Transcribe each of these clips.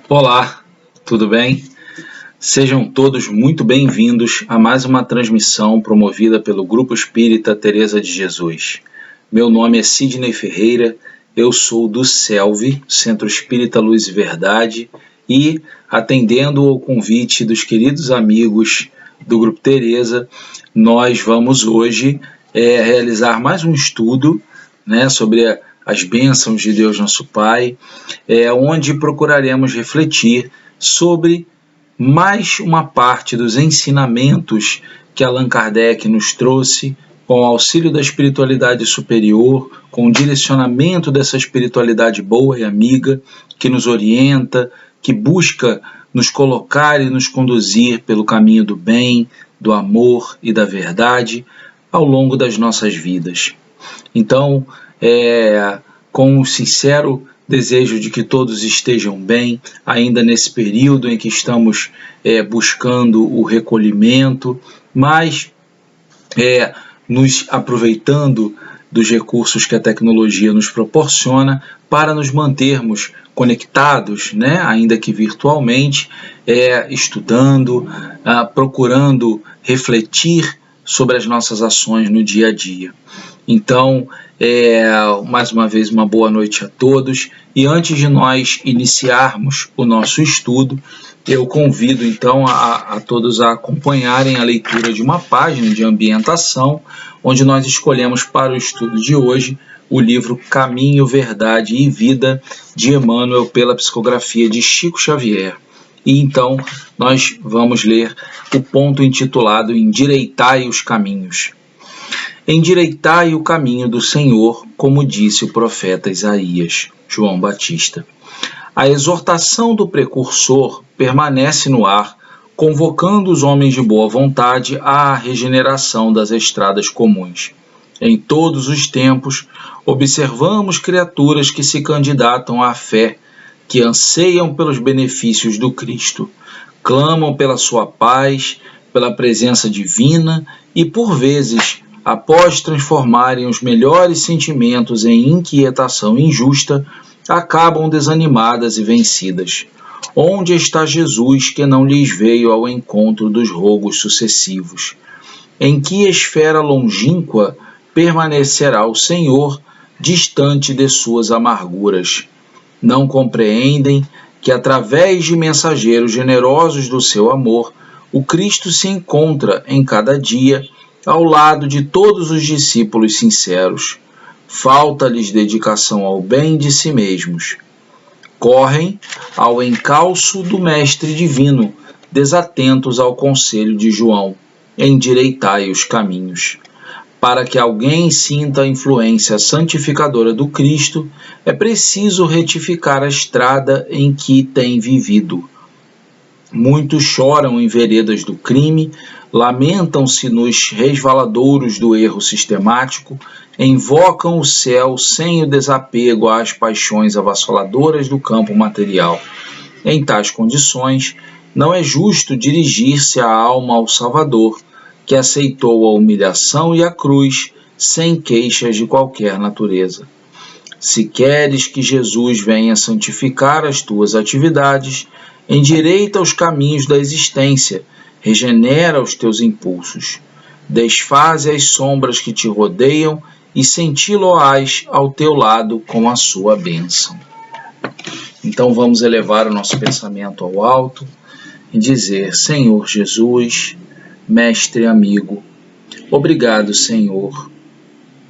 Olá, tudo bem? Sejam todos muito bem-vindos a mais uma transmissão promovida pelo Grupo Espírita Teresa de Jesus. Meu nome é Sidney Ferreira, eu sou do CELV, Centro Espírita Luz e Verdade, e atendendo ao convite dos queridos amigos do Grupo Teresa, nós vamos hoje realizar mais um estudo, sobre as bênçãos de Deus Nosso Pai, onde procuraremos refletir sobre mais uma parte dos ensinamentos que Allan Kardec nos trouxe, com o auxílio da espiritualidade superior, com o direcionamento dessa espiritualidade boa e amiga, que nos orienta, que busca nos colocar e nos conduzir pelo caminho do bem, do amor e da verdade ao longo das nossas vidas. Então, com o sincero desejo de que todos estejam bem, ainda nesse período em que estamos buscando o recolhimento, mas nos aproveitando dos recursos que a tecnologia nos proporciona para nos mantermos conectados, ainda que virtualmente, estudando, procurando refletir sobre as nossas ações no dia a dia. Então, mais uma vez, uma boa noite a todos. E antes de nós iniciarmos o nosso estudo, eu convido então a todos a acompanharem a leitura de uma página de ambientação, onde nós escolhemos para o estudo de hoje o livro Caminho, Verdade e Vida, de Emmanuel, pela psicografia de Chico Xavier. E então nós vamos ler o ponto intitulado Endireitai os Caminhos. Endireitai o caminho do Senhor, como disse o profeta Isaías, João Batista. A exortação do precursor permanece no ar, convocando os homens de boa vontade à regeneração das estradas comuns. Em todos os tempos, observamos criaturas que se candidatam à fé, que anseiam pelos benefícios do Cristo, clamam pela sua paz, pela presença divina e, por vezes, após transformarem os melhores sentimentos em inquietação injusta, acabam desanimadas e vencidas. Onde está Jesus que não lhes veio ao encontro dos rogos sucessivos? Em que esfera longínqua permanecerá o Senhor, distante de suas amarguras? Não compreendem que, através de mensageiros generosos do seu amor, o Cristo se encontra em cada dia ao lado de todos os discípulos sinceros. Falta-lhes dedicação ao bem de si mesmos. Correm ao encalço do Mestre Divino, desatentos ao conselho de João: endireitai os caminhos. Para que alguém sinta a influência santificadora do Cristo, é preciso retificar a estrada em que tem vivido. Muitos choram em veredas do crime, lamentam-se nos resvaladouros do erro sistemático, invocam o céu sem o desapego às paixões avassaladoras do campo material. Em tais condições, não é justo dirigir-se a alma ao Salvador, que aceitou a humilhação e a cruz sem queixas de qualquer natureza. Se queres que Jesus venha santificar as tuas atividades, endireita os caminhos da existência, regenera os teus impulsos, desfaze as sombras que te rodeiam e senti-lo-ás ao teu lado com a sua bênção. Então vamos elevar o nosso pensamento ao alto e dizer: Senhor Jesus, Mestre amigo, obrigado, Senhor,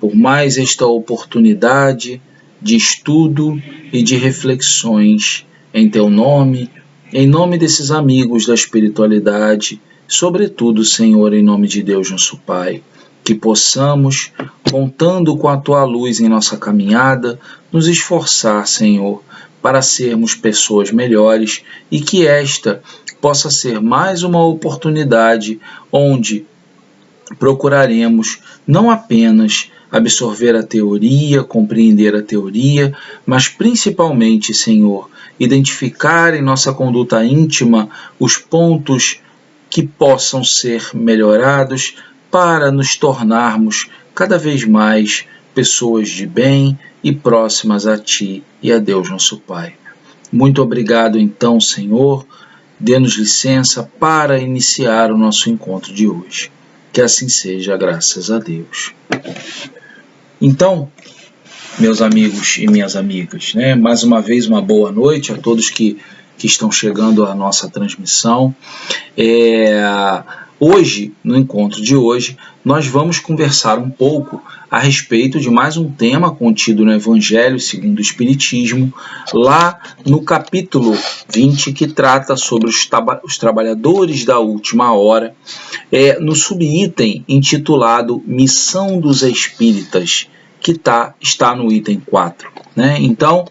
por mais esta oportunidade de estudo e de reflexões em teu nome, em nome desses amigos da espiritualidade, sobretudo, Senhor, em nome de Deus nosso Pai, que possamos, contando com a tua luz em nossa caminhada, nos esforçar, Senhor, para sermos pessoas melhores e que esta possa ser mais uma oportunidade onde procuraremos não apenas absorver a teoria, compreender a teoria, mas principalmente, Senhor, identificar em nossa conduta íntima os pontos que possam ser melhorados para nos tornarmos cada vez mais pessoas de bem e próximas a Ti e a Deus nosso Pai. Muito obrigado então, Senhor. Dê-nos licença para iniciar o nosso encontro de hoje. Que assim seja, graças a Deus. Então, meus amigos e minhas amigas, né? Mais uma vez uma boa noite a todos que estão chegando à nossa transmissão. Hoje, no encontro de hoje, nós vamos conversar um pouco a respeito de mais um tema contido no Evangelho segundo o Espiritismo, lá no capítulo 20, que trata sobre os trabalhadores da última hora, no subitem intitulado Missão dos Espíritas, que está no item 4. Né? Então,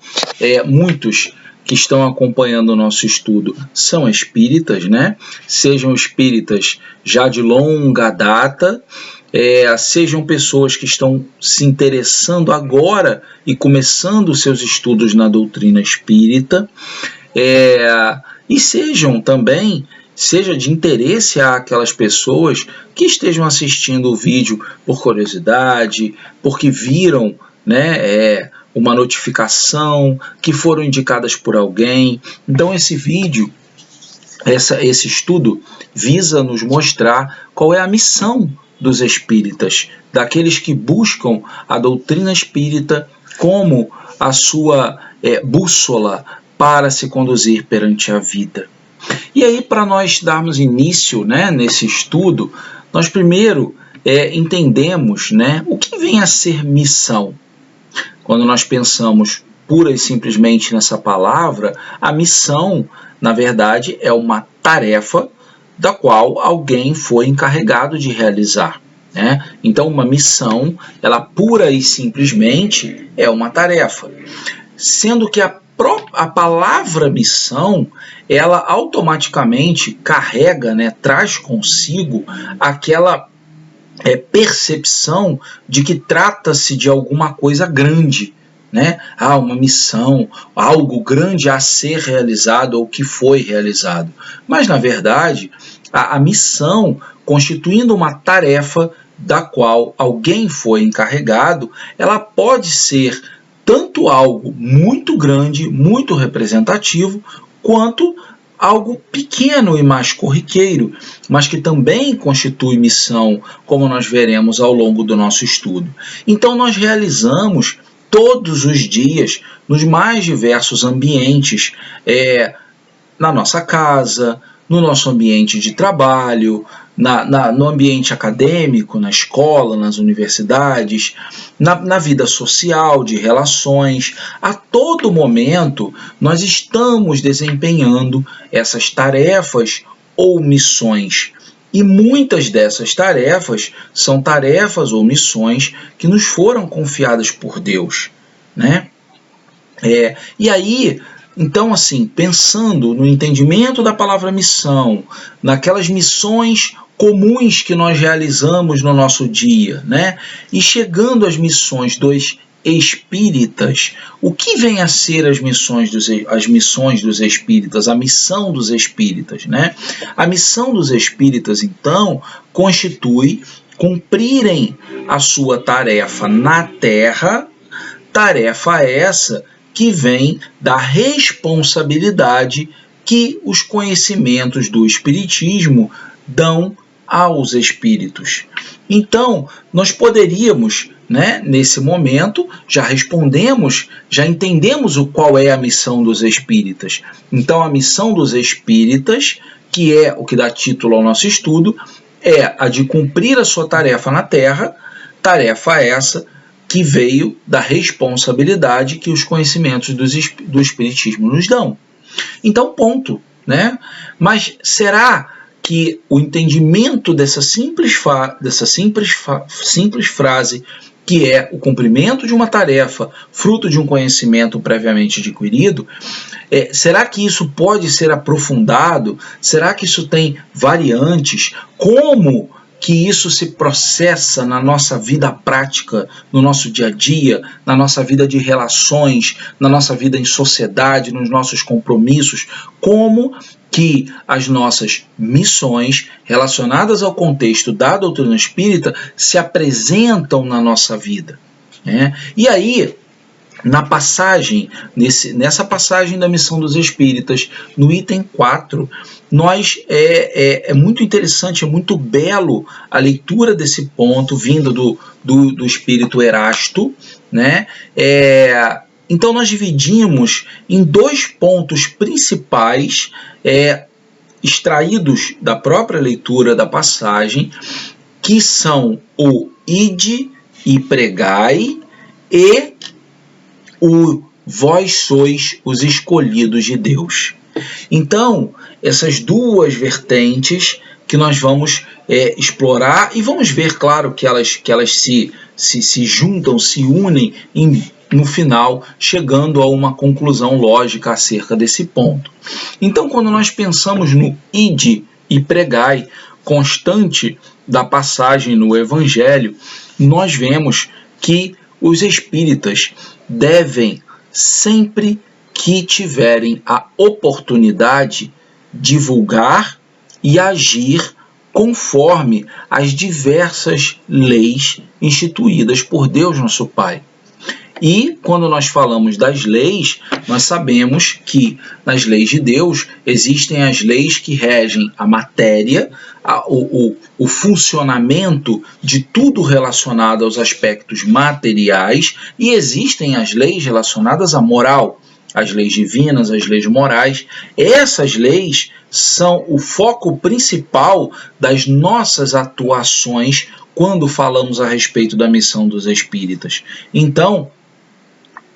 muitos que estão acompanhando o nosso estudo são espíritas, né? Sejam espíritas já de longa data, sejam pessoas que estão se interessando agora e começando seus estudos na doutrina espírita, e sejam também, seja de interesse àquelas pessoas que estejam assistindo o vídeo por curiosidade, porque viram, né, uma notificação, que foram indicadas por alguém. Então esse vídeo, esse estudo, visa nos mostrar qual é a missão dos espíritas, daqueles que buscam a doutrina espírita como a sua bússola para se conduzir perante a vida. E aí, para nós darmos início, né, nesse estudo, nós primeiro entendemos, né, o que vem a ser missão. Quando nós pensamos pura e simplesmente nessa palavra, a missão, na verdade, é uma tarefa da qual alguém foi encarregado de realizar. Né? Então, uma missão, ela pura e simplesmente é uma tarefa. Sendo que a palavra missão, ela automaticamente carrega, né, traz consigo aquela percepção de que trata-se de alguma coisa grande, né? Uma missão, algo grande a ser realizado ou que foi realizado. Mas, na verdade, a missão, constituindo uma tarefa da qual alguém foi encarregado, ela pode ser tanto algo muito grande, muito representativo, quanto algo pequeno e mais corriqueiro, mas que também constitui missão, como nós veremos ao longo do nosso estudo. Então nós realizamos todos os dias, nos mais diversos ambientes, na nossa casa, no nosso ambiente de trabalho, no ambiente acadêmico, na escola, nas universidades, na vida social, de relações. A todo momento nós estamos desempenhando essas tarefas ou missões. E muitas dessas tarefas são tarefas ou missões que nos foram confiadas por Deus. Né? E aí, então, assim, pensando no entendimento da palavra missão, naquelas missões comuns que nós realizamos no nosso dia, né? E chegando às missões dos espíritas, o que vem a ser as missões dos espíritas, a missão dos espíritas, né? A missão dos espíritas, então, constitui cumprirem a sua tarefa na Terra, tarefa essa que vem da responsabilidade que os conhecimentos do Espiritismo dão aos espíritos. Então, nós poderíamos, né, nesse momento, já respondemos, já entendemos qual é a missão dos espíritas. Então, a missão dos espíritas, que é o que dá título ao nosso estudo, é a de cumprir a sua tarefa na Terra, tarefa essa que veio da responsabilidade que os conhecimentos do Espiritismo nos dão. Então, ponto. Né? Mas será que o entendimento dessa simples frase, que é o cumprimento de uma tarefa, fruto de um conhecimento previamente adquirido, será que isso pode ser aprofundado? Será que isso tem variantes? Como que isso se processa na nossa vida prática, no nosso dia a dia, na nossa vida de relações, na nossa vida em sociedade, nos nossos compromissos? Como que as nossas missões relacionadas ao contexto da doutrina espírita se apresentam na nossa vida? E aí, na passagem, nessa passagem da Missão dos Espíritas, no item 4, é muito interessante, é muito belo a leitura desse ponto, vindo do Espírito Erasto, né? Então nós dividimos em 2 pontos principais, extraídos da própria leitura da passagem, que são o ide e pregai e o vós sois os escolhidos de Deus. Então, essas 2 vertentes que nós vamos explorar, e vamos ver, claro, que elas se juntam, se unem no final, chegando a uma conclusão lógica acerca desse ponto. Então, quando nós pensamos no ide e pregai, constante da passagem no Evangelho, nós vemos que os espíritas devem, sempre que tiverem a oportunidade, divulgar e agir conforme as diversas leis instituídas por Deus nosso Pai. E quando nós falamos das leis, nós sabemos que nas leis de Deus existem as leis que regem a matéria, o funcionamento de tudo relacionado aos aspectos materiais, e existem as leis relacionadas à moral, as leis divinas, as leis morais. Essas leis são o foco principal das nossas atuações quando falamos a respeito da missão dos espíritas. Então,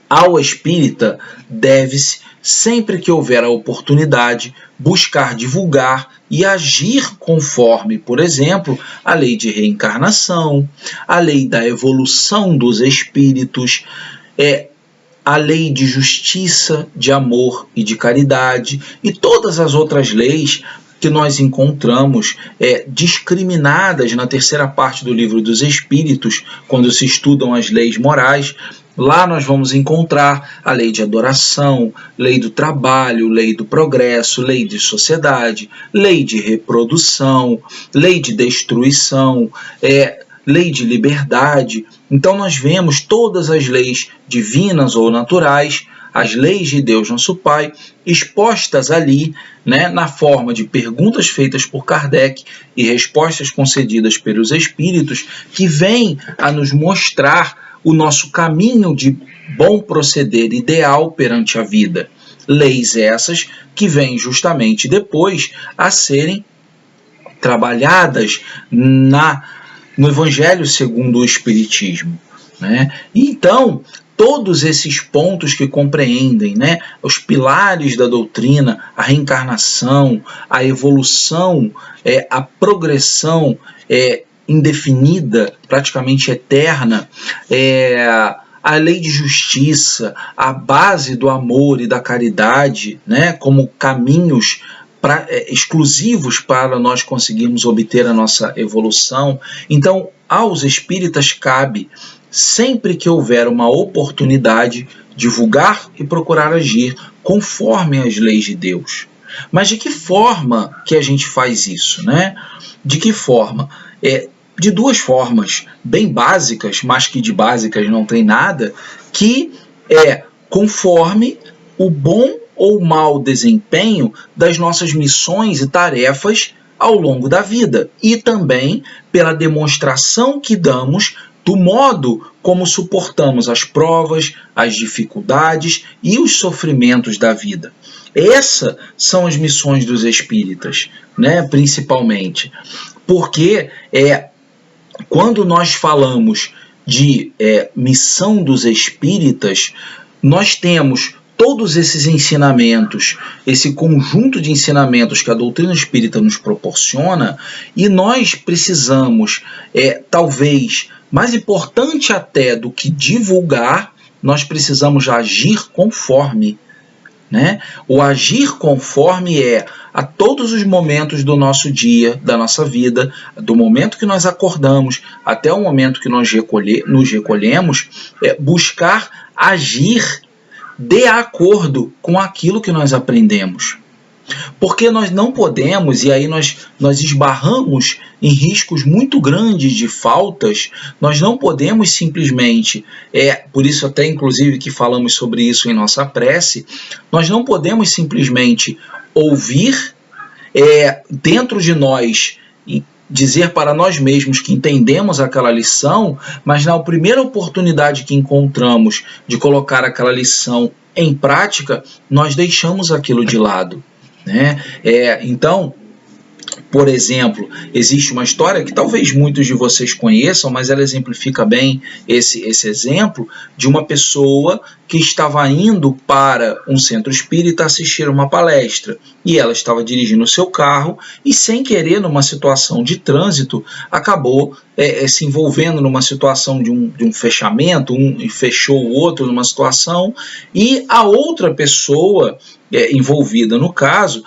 ao espírita deve-se, sempre que houver a oportunidade, buscar divulgar e agir conforme, por exemplo, a lei de reencarnação, a lei da evolução dos espíritos, a lei de justiça, de amor e de caridade, e todas as outras leis que nós encontramos discriminadas na 3ª parte do Livro dos Espíritos, quando se estudam as leis morais. Lá nós vamos encontrar a lei de adoração, lei do trabalho, lei do progresso, lei de sociedade, lei de reprodução, lei de destruição, lei de liberdade. Então nós vemos todas as leis divinas ou naturais, as leis de Deus nosso Pai, expostas ali, né, na forma de perguntas feitas por Kardec e respostas concedidas pelos espíritos, que vêm a nos mostrar o nosso caminho de bom proceder ideal perante a vida. Leis essas que vêm justamente depois a serem trabalhadas no Evangelho segundo o Espiritismo, né? Então, todos esses pontos que compreendem, né, os pilares da doutrina, a reencarnação, a evolução, a progressão indefinida, praticamente eterna, a lei de justiça, a base do amor e da caridade, né, como caminhos exclusivos para nós conseguirmos obter a nossa evolução. Então, aos espíritas cabe, sempre que houver uma oportunidade, divulgar e procurar agir conforme as leis de Deus. Mas de que forma que a gente faz isso, né? De que forma? De 2 formas bem básicas, mas que de básicas não tem nada, que conforme o bom ou mau desempenho das nossas missões e tarefas ao longo da vida, e também pela demonstração que damos do modo como suportamos as provas, as dificuldades e os sofrimentos da vida. Essas são as missões dos espíritas, né, principalmente, porque quando nós falamos de missão dos espíritas, nós temos todos esses ensinamentos, esse conjunto de ensinamentos que a doutrina espírita nos proporciona, e nós precisamos, talvez, mais importante até do que divulgar, nós precisamos agir conforme, né? O agir conforme a todos os momentos do nosso dia, da nossa vida, do momento que nós acordamos até o momento que nós nos recolhemos, buscar agir de acordo com aquilo que nós aprendemos. Porque nós não podemos, e aí nós esbarramos em riscos muito grandes de faltas, nós não podemos simplesmente, por isso até inclusive que falamos sobre isso em nossa prece, nós não podemos simplesmente ouvir dentro de nós, dizer para nós mesmos que entendemos aquela lição, mas na primeira oportunidade que encontramos de colocar aquela lição em prática, nós deixamos aquilo de lado. Né? Então, por exemplo, existe uma história que talvez muitos de vocês conheçam, mas ela exemplifica bem esse exemplo de uma pessoa que estava indo para um centro espírita assistir uma palestra. E ela estava dirigindo o seu carro e, sem querer, numa situação de trânsito, acabou se envolvendo numa situação de um fechamento, um fechou o outro numa situação, e a outra pessoa envolvida no caso,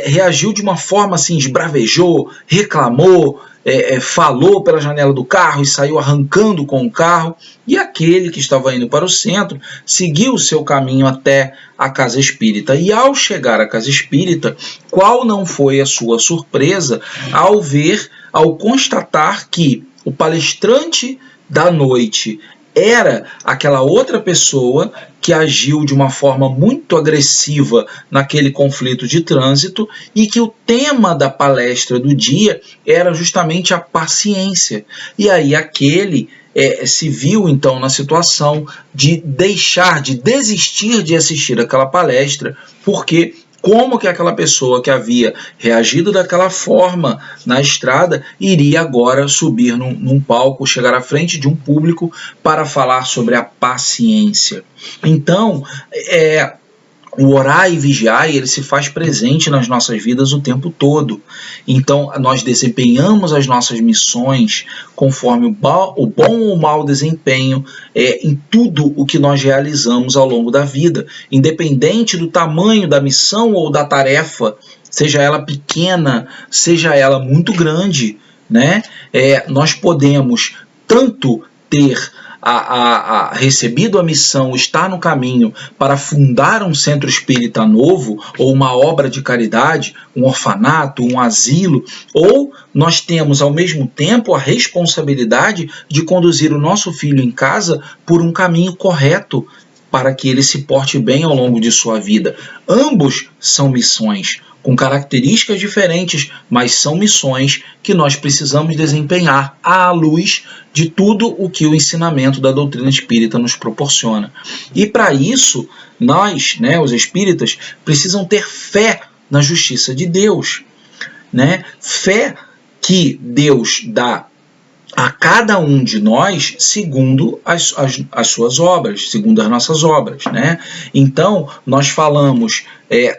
reagiu de uma forma assim, esbravejou, reclamou, falou pela janela do carro e saiu arrancando com o carro, e aquele que estava indo para o centro seguiu o seu caminho até a casa espírita. E ao chegar à casa espírita, qual não foi a sua surpresa ao constatar que o palestrante da noite era aquela outra pessoa que agiu de uma forma muito agressiva naquele conflito de trânsito, e que o tema da palestra do dia era justamente a paciência. E aí aquele se viu então na situação de desistir de assistir aquela palestra, porque como que aquela pessoa que havia reagido daquela forma na estrada iria agora subir num palco, chegar à frente de um público para falar sobre a paciência. Então, o orar e vigiar, ele se faz presente nas nossas vidas o tempo todo. Então, nós desempenhamos as nossas missões conforme o bom ou mau desempenho em tudo o que nós realizamos ao longo da vida, independente do tamanho da missão ou da tarefa, seja ela pequena, seja ela muito grande, né? Nós podemos tanto ter recebido a missão, estar no caminho para fundar um centro espírita novo, ou uma obra de caridade, um orfanato, um asilo, ou nós temos ao mesmo tempo a responsabilidade de conduzir o nosso filho em casa por um caminho correto, para que ele se porte bem ao longo de sua vida. Ambos são missões, com características diferentes, mas são missões que nós precisamos desempenhar à luz de tudo o que o ensinamento da doutrina espírita nos proporciona. E para isso, nós, os espíritas, precisam ter fé na justiça de Deus, fé que Deus dá a cada um de nós segundo as suas obras, segundo as nossas obras. Então, nós falamos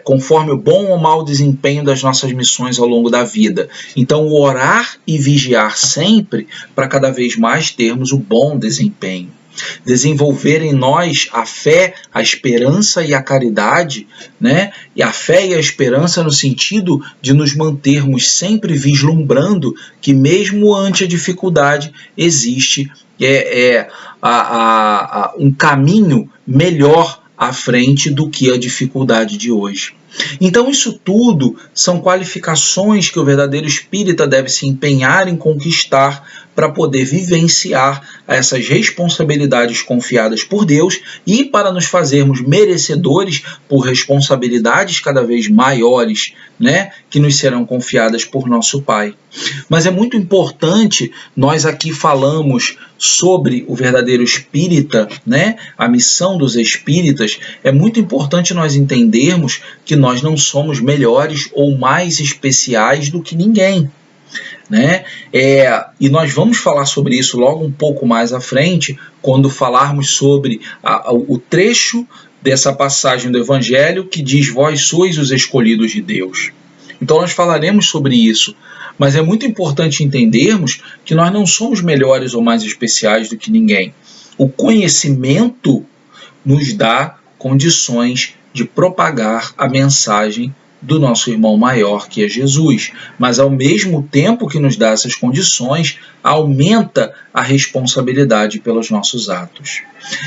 conforme o bom ou mau desempenho das nossas missões ao longo da vida. Então, o orar e vigiar sempre para cada vez mais termos o bom desempenho. Desenvolver em nós a fé, a esperança e a caridade, e a fé e a esperança no sentido de nos mantermos sempre vislumbrando que mesmo ante a dificuldade existe um caminho melhor à frente do que a dificuldade de hoje. Então isso tudo são qualificações que o verdadeiro espírita deve se empenhar em conquistar para poder vivenciar essas responsabilidades confiadas por Deus e para nos fazermos merecedores por responsabilidades cada vez maiores, que nos serão confiadas por nosso Pai. Mas é muito importante, nós aqui falamos sobre o verdadeiro espírita, a missão dos espíritas, é muito importante nós entendermos que nós não somos melhores ou mais especiais do que ninguém. E nós vamos falar sobre isso logo um pouco mais à frente, quando falarmos sobre o trecho dessa passagem do Evangelho que diz: vós sois os escolhidos de Deus. Então nós falaremos sobre isso, mas é muito importante entendermos que nós não somos melhores ou mais especiais do que ninguém. O conhecimento nos dá condições de propagar a mensagem do nosso irmão maior, que é Jesus, mas ao mesmo tempo que nos dá essas condições, aumenta a responsabilidade pelos nossos atos.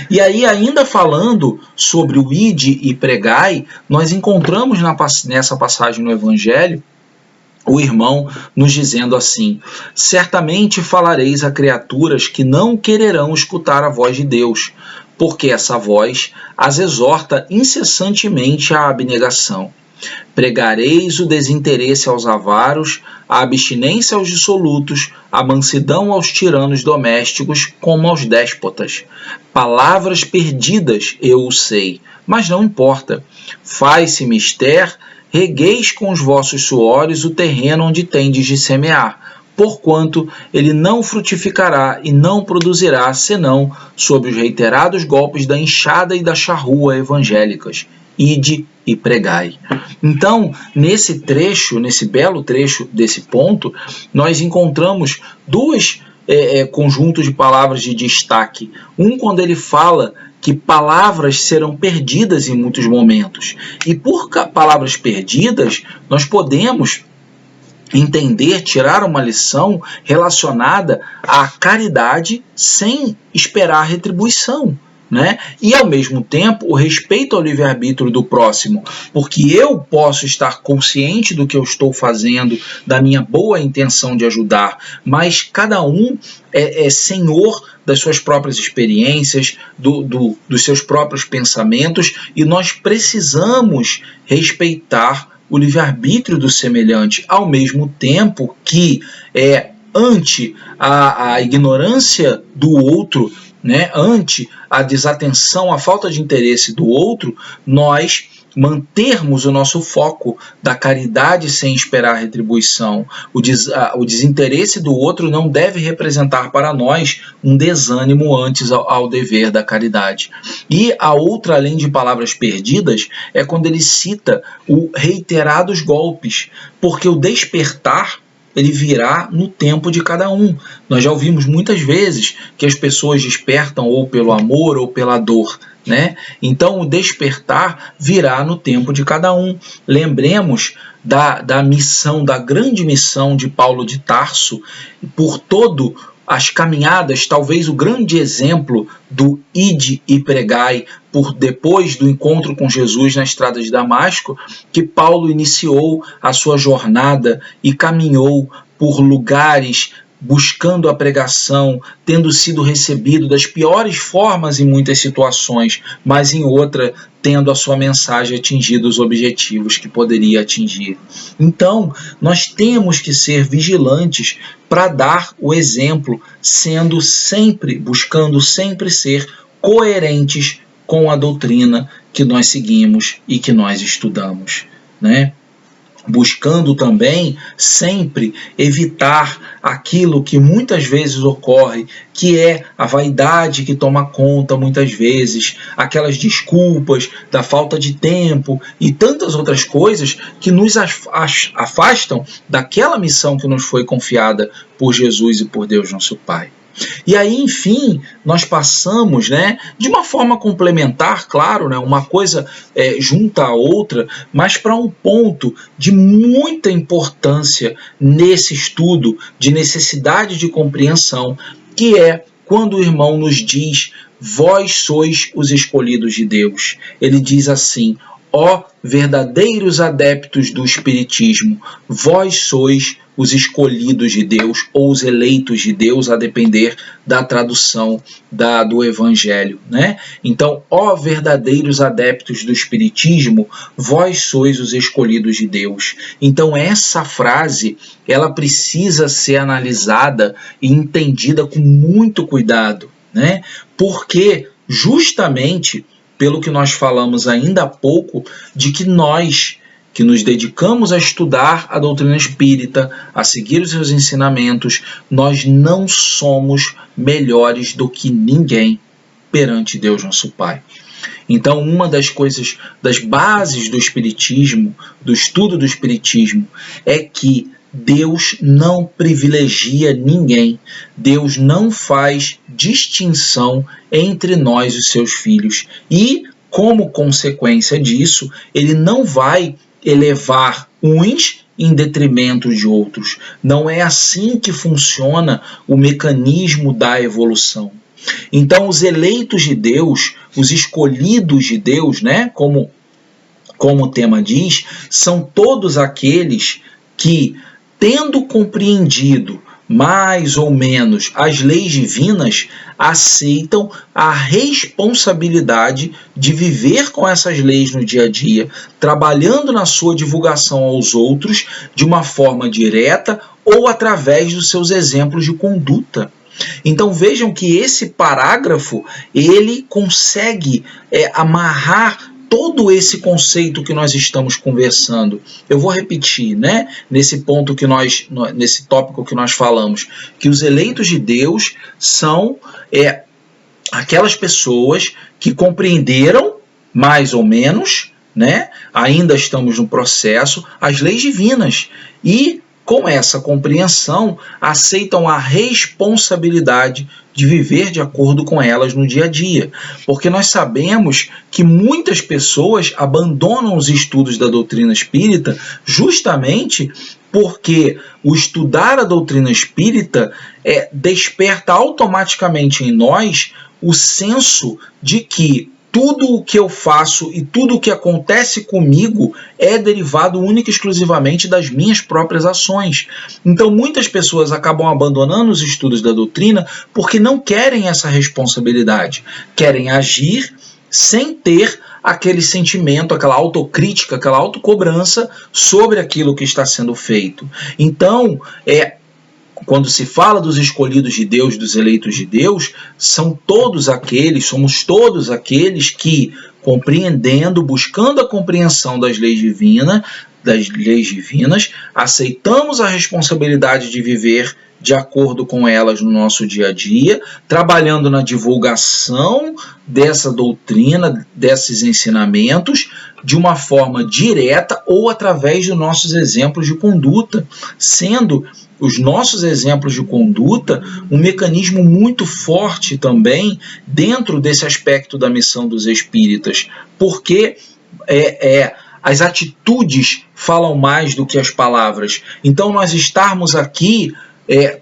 E aí, ainda falando sobre o ide e pregai, nós encontramos nessa passagem no Evangelho o irmão nos dizendo assim: certamente falareis a criaturas que não quererão escutar a voz de Deus, porque essa voz as exorta incessantemente à abnegação. Pregareis o desinteresse aos avaros, a abstinência aos dissolutos, a mansidão aos tiranos domésticos, como aos déspotas. Palavras perdidas, eu o sei, mas não importa. Faz-se mister, regueis com os vossos suores o terreno onde tendes de semear, porquanto ele não frutificará e não produzirá, senão sob os reiterados golpes da enxada e da charrua evangélicas. Ide e pregai. Então, nesse trecho, nesse belo trecho desse ponto, nós encontramos dois conjuntos de palavras de destaque. Um, quando ele fala que palavras serão perdidas em muitos momentos. E por palavras perdidas, nós podemos entender, tirar uma lição relacionada à caridade sem esperar retribuição. Né? E, ao mesmo tempo, o respeito ao livre-arbítrio do próximo, porque eu posso estar consciente do que eu estou fazendo, da minha boa intenção de ajudar, mas cada um é senhor das suas próprias experiências, dos seus próprios pensamentos, e nós precisamos respeitar o livre-arbítrio do semelhante, ao mesmo tempo que, ante a ignorância do outro, né, ante a desatenção, a falta de interesse do outro, nós mantermos o nosso foco da caridade sem esperar retribuição. O desinteresse do outro não deve representar para nós um desânimo antes ao dever da caridade. E a outra, além de palavras perdidas, é quando ele cita o reiterados golpes, porque o despertar ele virá no tempo de cada um. Nós já ouvimos muitas vezes que as pessoas despertam ou pelo amor ou pela dor, né? Então o despertar virá no tempo de cada um. Lembremos da missão, da grande missão de Paulo de Tarso, por todo as caminhadas, talvez o grande exemplo do ide e pregai, por depois do encontro com Jesus na estrada de Damasco, que Paulo iniciou a sua jornada e caminhou por lugares buscando a pregação, tendo sido recebido das piores formas em muitas situações, mas em outra tendo a sua mensagem atingido os objetivos que poderia atingir. Então, nós temos que ser vigilantes para dar o exemplo, buscando sempre ser coerentes com a doutrina que nós seguimos e que nós estudamos, né? Buscando também sempre evitar aquilo que muitas vezes ocorre, que é a vaidade que toma conta muitas vezes, aquelas desculpas da falta de tempo e tantas outras coisas que nos afastam daquela missão que nos foi confiada por Jesus e por Deus nosso Pai. E aí, enfim, nós passamos, né, de uma forma complementar, claro, né, uma coisa junta a outra, mas para um ponto de muita importância nesse estudo, de necessidade de compreensão, que é quando o irmão nos diz: vós sois os escolhidos de Deus. Ele diz assim: ó verdadeiros adeptos do Espiritismo, vós sois os escolhidos de Deus ou os eleitos de Deus, a depender da tradução do Evangelho, né? Então, ó verdadeiros adeptos do Espiritismo, vós sois os escolhidos de Deus. Então, essa frase, ela precisa ser analisada e entendida com muito cuidado, né? Porque, justamente, pelo que nós falamos ainda há pouco, de que nós, que nos dedicamos a estudar a doutrina espírita, a seguir os seus ensinamentos, nós não somos melhores do que ninguém perante Deus nosso Pai. Então, uma das coisas, das bases do Espiritismo, do estudo do Espiritismo, é que Deus não privilegia ninguém. Deus não faz distinção entre nós, os seus filhos. E, como consequência disso, ele não vai elevar uns em detrimento de outros. Não é assim que funciona o mecanismo da evolução. Então, os eleitos de Deus, os escolhidos de Deus, né, como o tema diz, são todos aqueles que, tendo compreendido mais ou menos as leis divinas, aceitam a responsabilidade de viver com essas leis no dia a dia, trabalhando na sua divulgação aos outros de uma forma direta ou através dos seus exemplos de conduta. Então vejam que esse parágrafo ele consegue amarrar todo esse conceito que nós estamos conversando. Eu vou repetir, né? Nesse tópico que nós falamos, que os eleitos de Deus são aquelas pessoas que compreenderam, mais ou menos, né? Ainda estamos no processo, as leis divinas e, com essa compreensão, aceitam a responsabilidade de viver de acordo com elas no dia a dia. Porque nós sabemos que muitas pessoas abandonam os estudos da doutrina espírita justamente porque o estudar a doutrina espírita desperta automaticamente em nós o senso de que tudo o que eu faço e tudo o que acontece comigo é derivado única e exclusivamente das minhas próprias ações. Então muitas pessoas acabam abandonando os estudos da doutrina porque não querem essa responsabilidade. Querem agir sem ter aquele sentimento, aquela autocrítica, aquela autocobrança sobre aquilo que está sendo feito. Então, quando se fala dos escolhidos de Deus, dos eleitos de Deus, somos todos aqueles que, compreendendo, buscando a compreensão das leis divinas, aceitamos a responsabilidade de viver de acordo com elas no nosso dia a dia, trabalhando na divulgação dessa doutrina, desses ensinamentos, de uma forma direta ou através dos nossos exemplos de conduta, sendo os nossos exemplos de conduta um mecanismo muito forte também dentro desse aspecto da missão dos espíritas, porque as atitudes falam mais do que as palavras. Então nós estarmos aqui,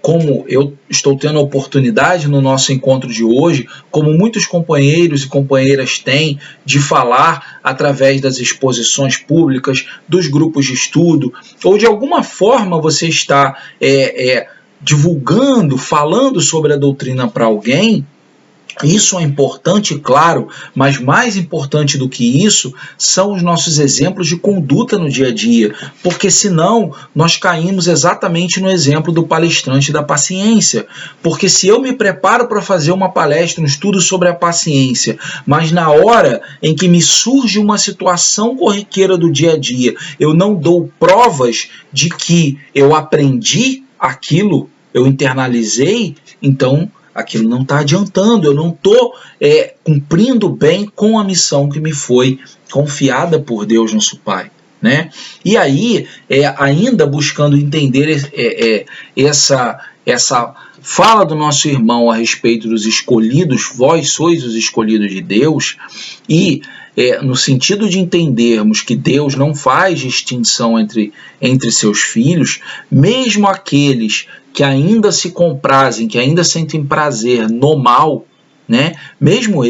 como eu estou tendo a oportunidade no nosso encontro de hoje, como muitos companheiros e companheiras têm, de falar através das exposições públicas, dos grupos de estudo, ou de alguma forma você está divulgando, falando sobre a doutrina para alguém. Isso é importante, claro, mas mais importante do que isso são os nossos exemplos de conduta no dia a dia, porque senão nós caímos exatamente no exemplo do palestrante da paciência, porque se eu me preparo para fazer uma palestra, um estudo sobre a paciência, mas na hora em que me surge uma situação corriqueira do dia a dia, eu não dou provas de que eu aprendi aquilo, eu internalizei, então aquilo não está adiantando, eu não estou cumprindo bem com a missão que me foi confiada por Deus nosso Pai, né? E aí, ainda buscando entender essa fala do nosso irmão a respeito dos escolhidos, vós sois os escolhidos de Deus, e no sentido de entendermos que Deus não faz distinção entre seus filhos, mesmo aqueles que ainda se comprazem, que ainda sentem prazer no mal, né? Mesmo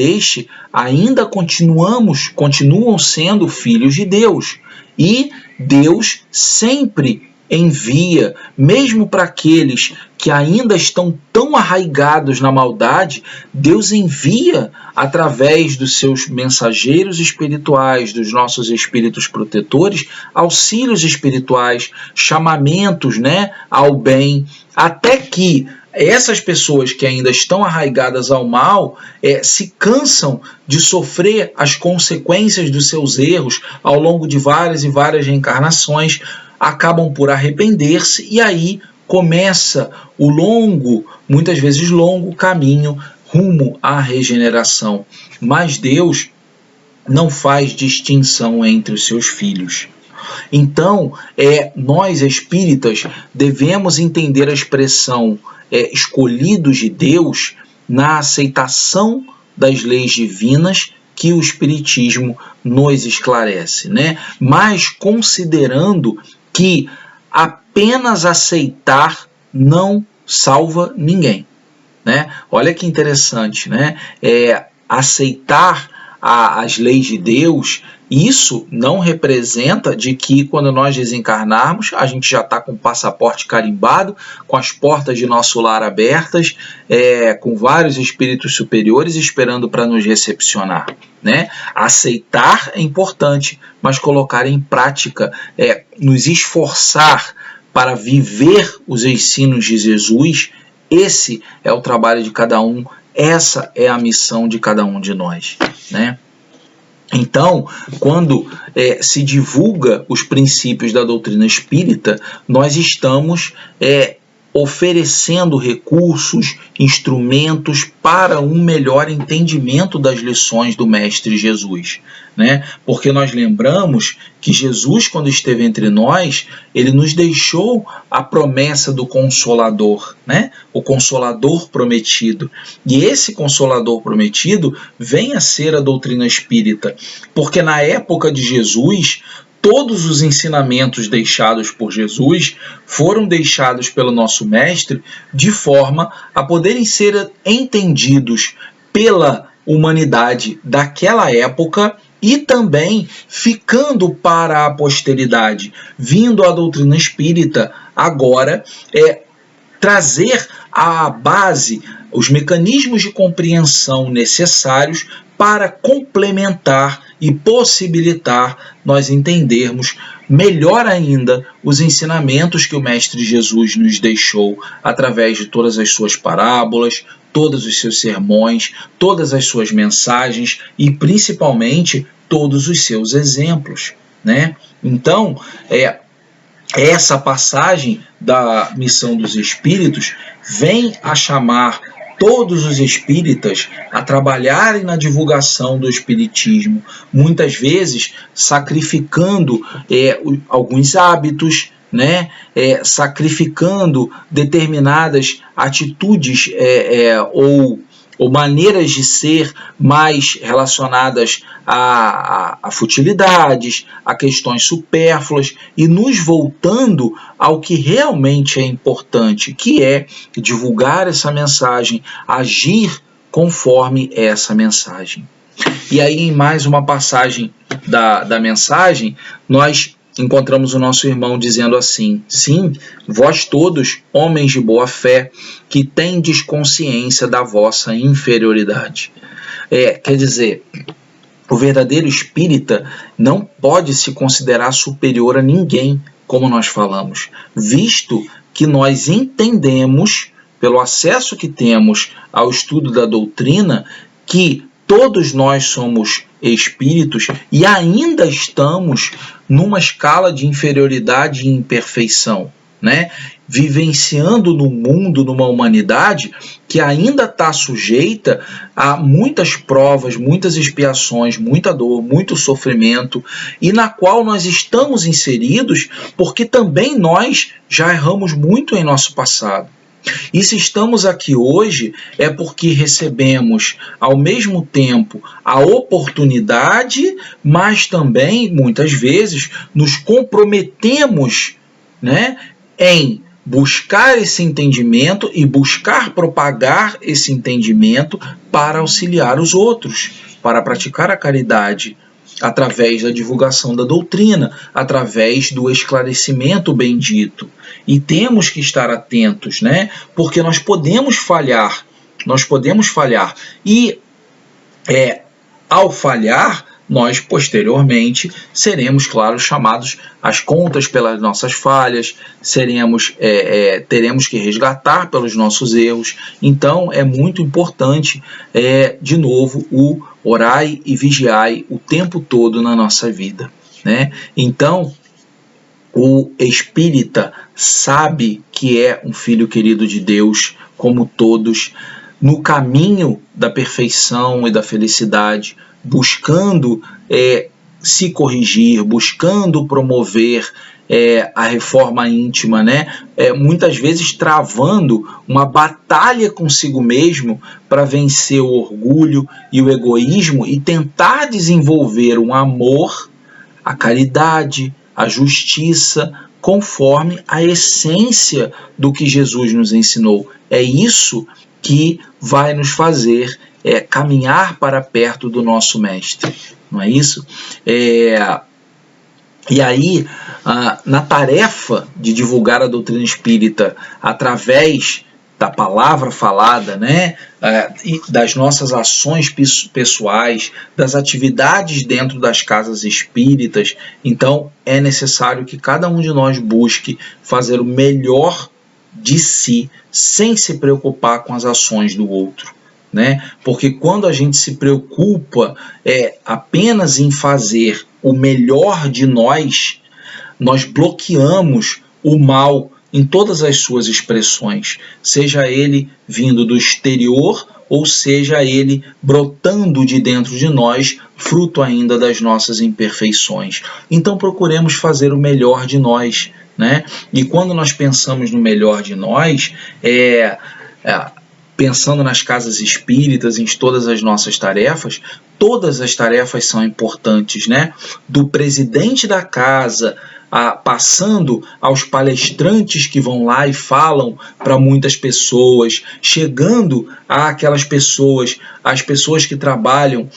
ainda continuam sendo filhos de Deus. E Deus sempre envia, mesmo para aqueles que ainda estão tão arraigados na maldade, Deus envia através dos seus mensageiros espirituais, dos nossos espíritos protetores, auxílios espirituais, chamamentos, né, ao bem, até que essas pessoas que ainda estão arraigadas ao mal se cansam de sofrer as consequências dos seus erros ao longo de várias e várias reencarnações, acabam por arrepender-se e aí começa o muitas vezes longo caminho rumo à regeneração. Mas Deus não faz distinção entre os seus filhos. Então, nós espíritas devemos entender a expressão escolhidos de Deus na aceitação das leis divinas que o Espiritismo nos esclarece, né? Mas considerando que apenas aceitar não salva ninguém, né? Olha que interessante, né? Aceitar as leis de Deus, isso não representa de que quando nós desencarnarmos, a gente já está com o passaporte carimbado, com as portas de nosso lar abertas, com vários espíritos superiores esperando para nos recepcionar, né? Aceitar é importante, mas colocar em prática, nos esforçar para viver os ensinos de Jesus, esse é o trabalho de cada um, essa é a missão de cada um de nós, né? Então, quando se divulga os princípios da doutrina espírita, nós estamos oferecendo recursos, instrumentos para um melhor entendimento das lições do Mestre Jesus, né? Porque nós lembramos que Jesus, quando esteve entre nós, ele nos deixou a promessa do Consolador, né? O Consolador prometido. E esse Consolador prometido vem a ser a doutrina espírita, porque na época de Jesus, todos os ensinamentos deixados por Jesus foram deixados pelo nosso Mestre de forma a poderem ser entendidos pela humanidade daquela época e também ficando para a posteridade, vindo a doutrina espírita agora trazer à base os mecanismos de compreensão necessários para complementar e possibilitar nós entendermos melhor ainda os ensinamentos que o Mestre Jesus nos deixou através de todas as suas parábolas, todos os seus sermões, todas as suas mensagens e principalmente todos os seus exemplos, né? Então, essa passagem da missão dos espíritos vem a chamar todos os espíritas a trabalharem na divulgação do espiritismo, muitas vezes sacrificando alguns hábitos, né? Sacrificando determinadas atitudes ou maneiras de ser mais relacionadas a futilidades, a questões supérfluas e nos voltando ao que realmente é importante, que é divulgar essa mensagem, agir conforme essa mensagem. E aí, em mais uma passagem da mensagem, nós encontramos o nosso irmão dizendo assim: sim, vós todos, homens de boa fé, que tendes consciência da vossa inferioridade. Quer dizer, o verdadeiro espírita não pode se considerar superior a ninguém, como nós falamos, visto que nós entendemos, pelo acesso que temos ao estudo da doutrina, que todos nós somos espíritos e ainda estamos numa escala de inferioridade e imperfeição, né? Vivenciando no mundo, numa humanidade que ainda está sujeita a muitas provas, muitas expiações, muita dor, muito sofrimento, e na qual nós estamos inseridos porque também nós já erramos muito em nosso passado. E se estamos aqui hoje é porque recebemos ao mesmo tempo a oportunidade, mas também muitas vezes nos comprometemos, né, em buscar esse entendimento e buscar propagar esse entendimento para auxiliar os outros, para praticar a caridade, através da divulgação da doutrina, através do esclarecimento bendito. E temos que estar atentos, né? Porque nós podemos falhar. E, ao falhar, nós, posteriormente, seremos, claro, chamados às contas pelas nossas falhas, teremos que resgatar pelos nossos erros. Então, é muito importante, de novo, o orai e vigiai o tempo todo na nossa vida, né? Então, o espírita sabe que é um filho querido de Deus, como todos, no caminho da perfeição e da felicidade, buscando se corrigir, buscando promover a reforma íntima, né? Muitas vezes travando uma batalha consigo mesmo para vencer o orgulho e o egoísmo e tentar desenvolver um amor, a caridade, a justiça, conforme a essência do que Jesus nos ensinou. É isso que vai nos fazer caminhar para perto do nosso Mestre, não é isso? E aí, na tarefa de divulgar a doutrina espírita através da palavra falada, né, e das nossas ações pessoais, das atividades dentro das casas espíritas, então é necessário que cada um de nós busque fazer o melhor de si, sem se preocupar com as ações do outro, né? Porque quando a gente se preocupa apenas em fazer o melhor de nós, nós bloqueamos o mal em todas as suas expressões, seja ele vindo do exterior ou seja ele brotando de dentro de nós, fruto ainda das nossas imperfeições. Então procuremos fazer o melhor de nós, né? E quando nós pensamos no melhor de nós, pensando nas casas espíritas, em todas as nossas tarefas, todas as tarefas são importantes, né? Do presidente da casa, passando aos palestrantes que vão lá e falam para muitas pessoas, chegando àquelas pessoas, as pessoas que trabalham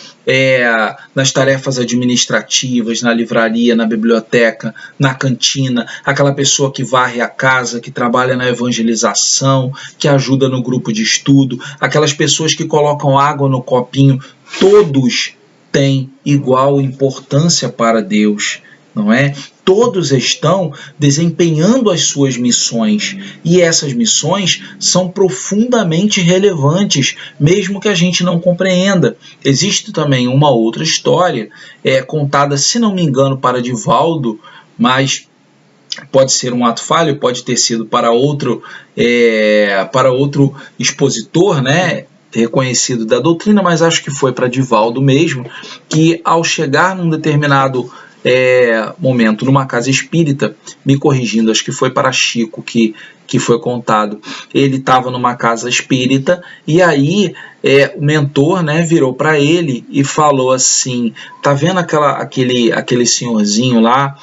nas tarefas administrativas, na livraria, na biblioteca, na cantina, aquela pessoa que varre a casa, que trabalha na evangelização, que ajuda no grupo de estudo, aquelas pessoas que colocam água no copinho, todos têm igual importância para Deus, não é? Todos estão desempenhando as suas missões e essas missões são profundamente relevantes, mesmo que a gente não compreenda. Existe também uma outra história, contada, se não me engano, para Divaldo, mas pode ser um ato falho, pode ter sido para outro expositor, né, reconhecido da doutrina, mas acho que foi para Divaldo mesmo, que ao chegar num determinado momento numa casa espírita, me corrigindo, acho que foi para Chico que foi contado, ele estava numa casa espírita e aí o mentor, né, virou para ele e falou assim: tá vendo aquele senhorzinho lá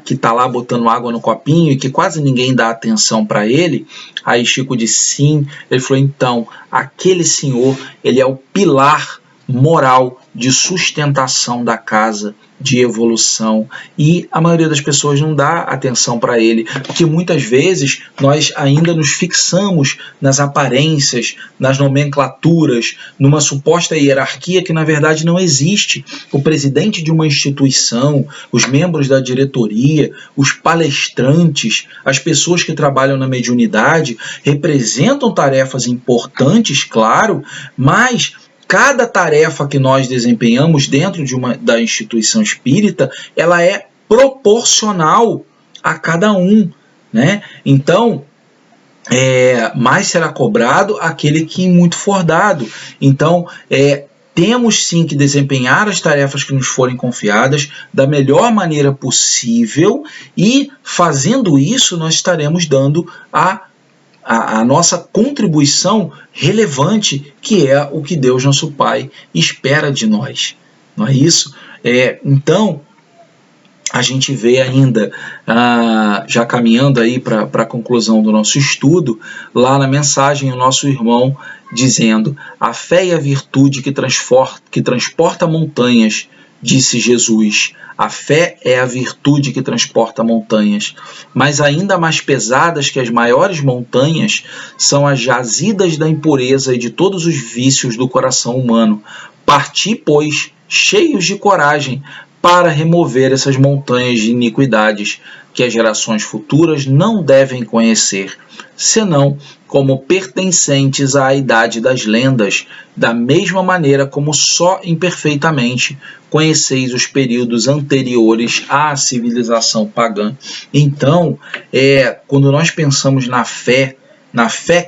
que está lá botando água no copinho e que quase ninguém dá atenção para ele? Aí Chico disse sim. Ele falou: então, aquele senhor, ele é o pilar moral de sustentação da casa, de evolução, e a maioria das pessoas não dá atenção para ele, porque muitas vezes nós ainda nos fixamos nas aparências, nas nomenclaturas, numa suposta hierarquia que na verdade não existe. O presidente de uma instituição, os membros da diretoria, os palestrantes, as pessoas que trabalham na mediunidade representam tarefas importantes, claro, mas cada tarefa que nós desempenhamos dentro da instituição espírita, ela é proporcional a cada um, né? Então, mais será cobrado aquele que muito for dado. Então, temos sim que desempenhar as tarefas que nos forem confiadas da melhor maneira possível e, fazendo isso, nós estaremos dando a nossa contribuição relevante, que é o que Deus, nosso Pai, espera de nós. Não é isso? Então, a gente vê ainda, já caminhando aí para a conclusão do nosso estudo, lá na mensagem o nosso irmão dizendo: a fé e a virtude que transporta montanhas, disse Jesus. A fé é a virtude que transporta montanhas, mas ainda mais pesadas que as maiores montanhas são as jazidas da impureza e de todos os vícios do coração humano. Parti, pois, cheios de coragem, para remover essas montanhas de iniquidades que as gerações futuras não devem conhecer, senão como pertencentes à idade das lendas, da mesma maneira como só imperfeitamente conheceis os períodos anteriores à civilização pagã. Então, quando nós pensamos na fé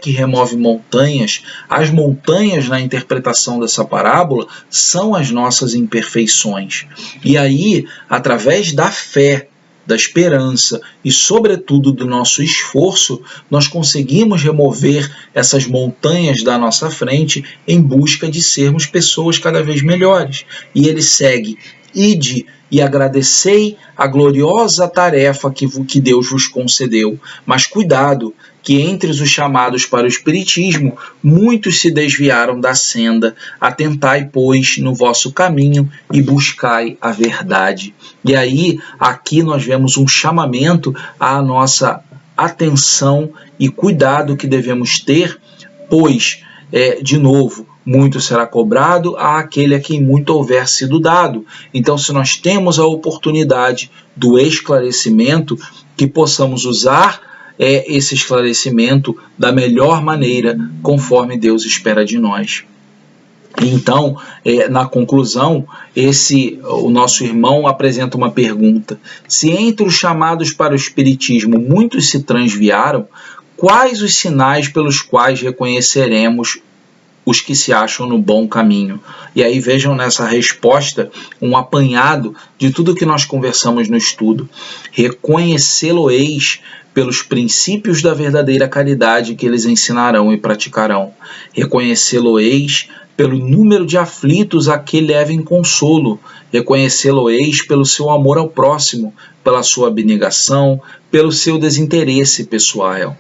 que remove montanhas, as montanhas na interpretação dessa parábola são as nossas imperfeições. E aí, através da fé, da esperança e, sobretudo, do nosso esforço, nós conseguimos remover essas montanhas da nossa frente em busca de sermos pessoas cada vez melhores. E ele segue: ide e agradecei a gloriosa tarefa que Deus vos concedeu. Mas cuidado, que entre os chamados para o espiritismo, muitos se desviaram da senda. Atentai, pois, no vosso caminho e buscai a verdade. E aí, aqui nós vemos um chamamento à nossa atenção e cuidado que devemos ter, pois, de novo, muito será cobrado àquele a quem muito houver sido dado. Então, se nós temos a oportunidade do esclarecimento, que possamos usar esse esclarecimento da melhor maneira, conforme Deus espera de nós. Então, na conclusão, o nosso irmão apresenta uma pergunta: se entre os chamados para o espiritismo muitos se transviaram, quais os sinais pelos quais reconheceremos os que se acham no bom caminho? E aí vejam nessa resposta um apanhado de tudo que nós conversamos no estudo. Reconhecê-lo-eis pelos princípios da verdadeira caridade que eles ensinarão e praticarão. Reconhecê-lo-eis pelo número de aflitos a que levem consolo. Reconhecê-lo-eis pelo seu amor ao próximo, pela sua abnegação, pelo seu desinteresse pessoal.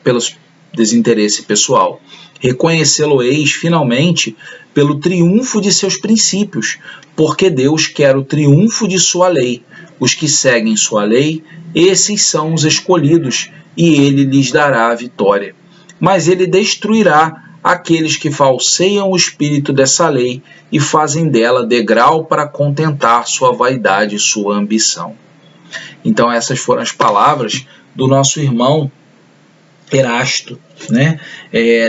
Reconhecê-lo-eis, finalmente, pelo triunfo de seus princípios, porque Deus quer o triunfo de sua lei. Os que seguem sua lei, esses são os escolhidos, e ele lhes dará a vitória. Mas ele destruirá aqueles que falseiam o espírito dessa lei e fazem dela degrau para contentar sua vaidade e sua ambição. Então essas foram as palavras do nosso irmão Erasto, né?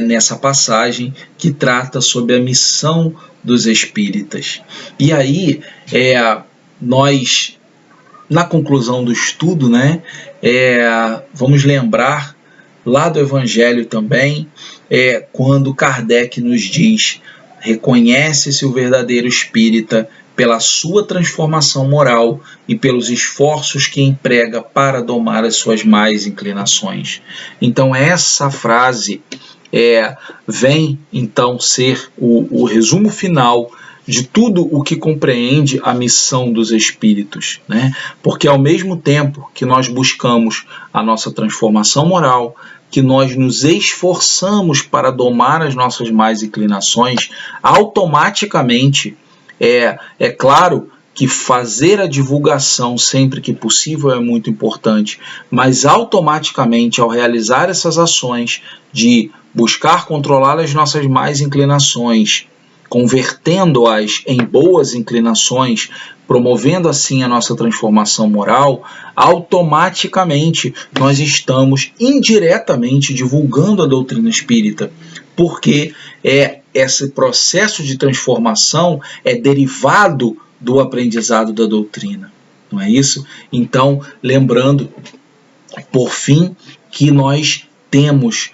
Nessa passagem que trata sobre a missão dos espíritas. E aí, nós, na conclusão do estudo, né, vamos lembrar lá do Evangelho também, quando Kardec nos diz: reconhece-se o verdadeiro espírita pela sua transformação moral e pelos esforços que emprega para domar as suas más inclinações. Então essa frase vem então ser o resumo final de tudo o que compreende a missão dos espíritos, né? Porque ao mesmo tempo que nós buscamos a nossa transformação moral, que nós nos esforçamos para domar as nossas más inclinações, automaticamente é claro que fazer a divulgação sempre que possível é muito importante, mas automaticamente, ao realizar essas ações de buscar controlar as nossas más inclinações, convertendo-as em boas inclinações, promovendo assim a nossa transformação moral, automaticamente nós estamos indiretamente divulgando a doutrina espírita, porque esse processo de transformação é derivado do aprendizado da doutrina, não é isso? Então, lembrando, por fim, que nós temos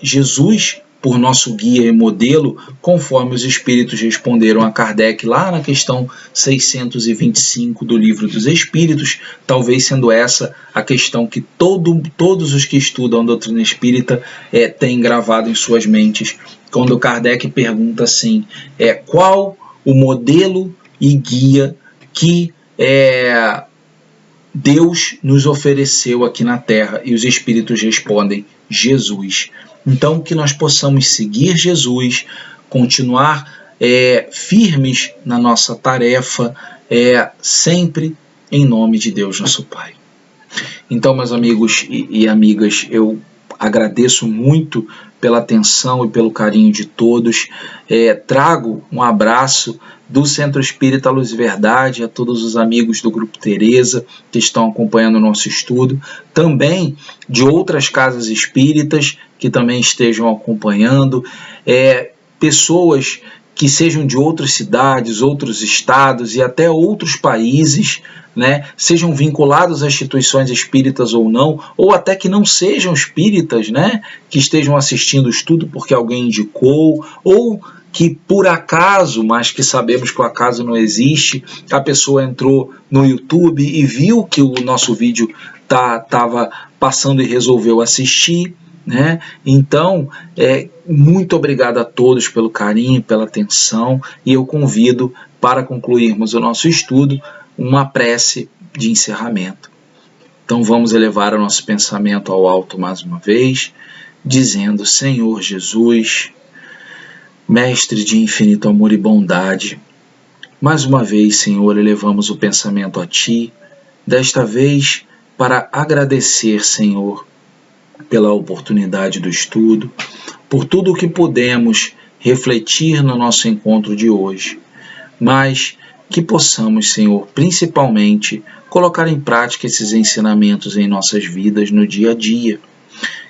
Jesus por nosso guia e modelo, conforme os espíritos responderam a Kardec lá na questão 625 do Livro dos Espíritos, talvez sendo essa a questão que todos os que estudam a doutrina espírita têm gravado em suas mentes, quando Kardec pergunta assim: qual o modelo e guia que Deus nos ofereceu aqui na Terra? E os espíritos respondem: Jesus. Então, que nós possamos seguir Jesus, continuar firmes na nossa tarefa, sempre em nome de Deus, nosso Pai. Então, meus amigos e amigas, eu agradeço muito pela atenção e pelo carinho de todos. Trago um abraço do Centro Espírita Luz e Verdade a todos os amigos do Grupo Teresa que estão acompanhando o nosso estudo, também de outras casas espíritas que também estejam acompanhando, pessoas que sejam de outras cidades, outros estados e até outros países, né, sejam vinculados a instituições espíritas ou não, ou até que não sejam espíritas, né, que estejam assistindo o estudo porque alguém indicou, ou que por acaso, mas que sabemos que o acaso não existe, a pessoa entrou no YouTube e viu que o nosso vídeo estava passando e resolveu assistir, né? Então, muito obrigado a todos pelo carinho, pela atenção, e eu convido, para concluirmos o nosso estudo, uma prece de encerramento. Então vamos elevar o nosso pensamento ao alto mais uma vez, dizendo: Senhor Jesus, Mestre de infinito amor e bondade, mais uma vez, Senhor, elevamos o pensamento a Ti, desta vez para agradecer, Senhor, pela oportunidade do estudo, por tudo o que pudemos refletir no nosso encontro de hoje, mas que possamos, Senhor, principalmente colocar em prática esses ensinamentos em nossas vidas no dia a dia,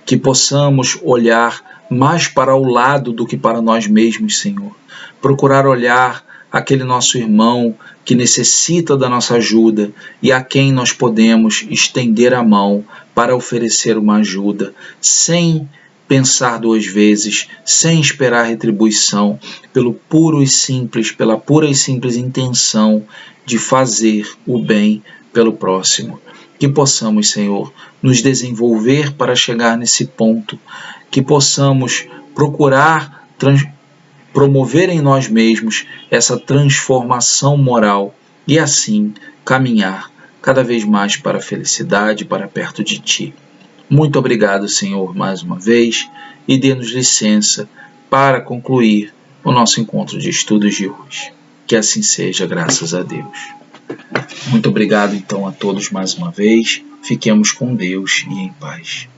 que possamos olhar mais para o lado do que para nós mesmos, Senhor, procurar olhar aquele nosso irmão que necessita da nossa ajuda e a quem nós podemos estender a mão para oferecer uma ajuda, sem pensar duas vezes, sem esperar retribuição, pela pura e simples intenção de fazer o bem pelo próximo. Que possamos, Senhor, nos desenvolver para chegar nesse ponto, que possamos procurar promover em nós mesmos essa transformação moral e assim caminhar cada vez mais para a felicidade, para perto de Ti. Muito obrigado, Senhor, mais uma vez, e dê-nos licença para concluir o nosso encontro de estudos de hoje. Que assim seja, graças a Deus. Muito obrigado, então, a todos mais uma vez. Fiquemos com Deus e em paz.